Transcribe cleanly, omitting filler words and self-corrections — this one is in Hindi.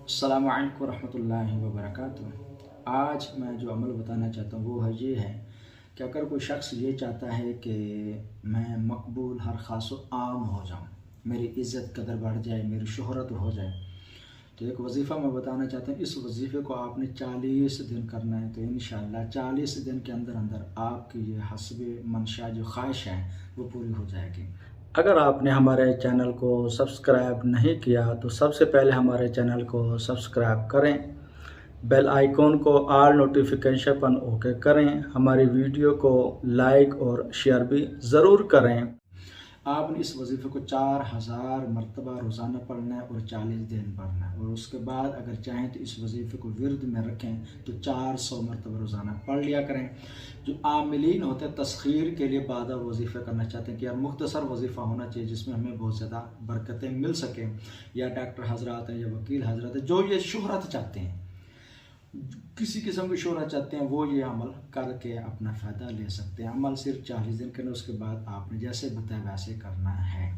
अस्सलामु अलैकुम रहमतुल्लाहि व बरकातुहू। आज मैं जो अमल बताना चाहता हूँ वो ये है कि अगर कोई शख्स ये चाहता है कि मैं मकबूल हर ख़ास व आम हो जाऊँ, मेरी इज़्ज़त कदर बढ़ जाए, मेरी शोहरत हो जाए, तो एक वजीफ़ा मैं बताना चाहता हूँ। इस वजीफ़े को आपने 40 दिन करना है। तो इंशाअल्लाह 40 दिन के अंदर अंदर आपकी ये हस्बे मंशा जो ख्वाहिश है वो पूरी हो जाएगी। अगर आपने हमारे चैनल को सब्सक्राइब नहीं किया तो सबसे पहले हमारे चैनल को सब्सक्राइब करें, बेल आइकॉन को ऑल नोटिफिकेशन पर ओके करें, हमारी वीडियो को लाइक और शेयर भी ज़रूर करें। आपने इस वजीफ़े को 4000 मरतबा रोज़ाना पढ़ना है और 40 दिन पढ़ना है। और उसके बाद अगर चाहें तो इस वजीफ़े को विर्द में रखें तो 400 मरतबा रोज़ाना पढ़ लिया करें। जो आमिलीन होते हैं तस्खीर के लिए बादा वजीफ़े करना चाहते हैं कि यार मुख्तसर वजीफ़ा होना चाहिए जिसमें हमें बहुत ज़्यादा बरकतें मिल सकें, या डॉक्टर हजरात हैं या वकील हजरात हैं जो ये शोहरत चाहते हैं, किसी किस्म की शोहरत चाहते हैं, वो ये अमल करके अपना फ़ायदा ले सकते हैं। अमल सिर्फ 40 दिन करना, उसके बाद आपने जैसे बताया वैसे करना है।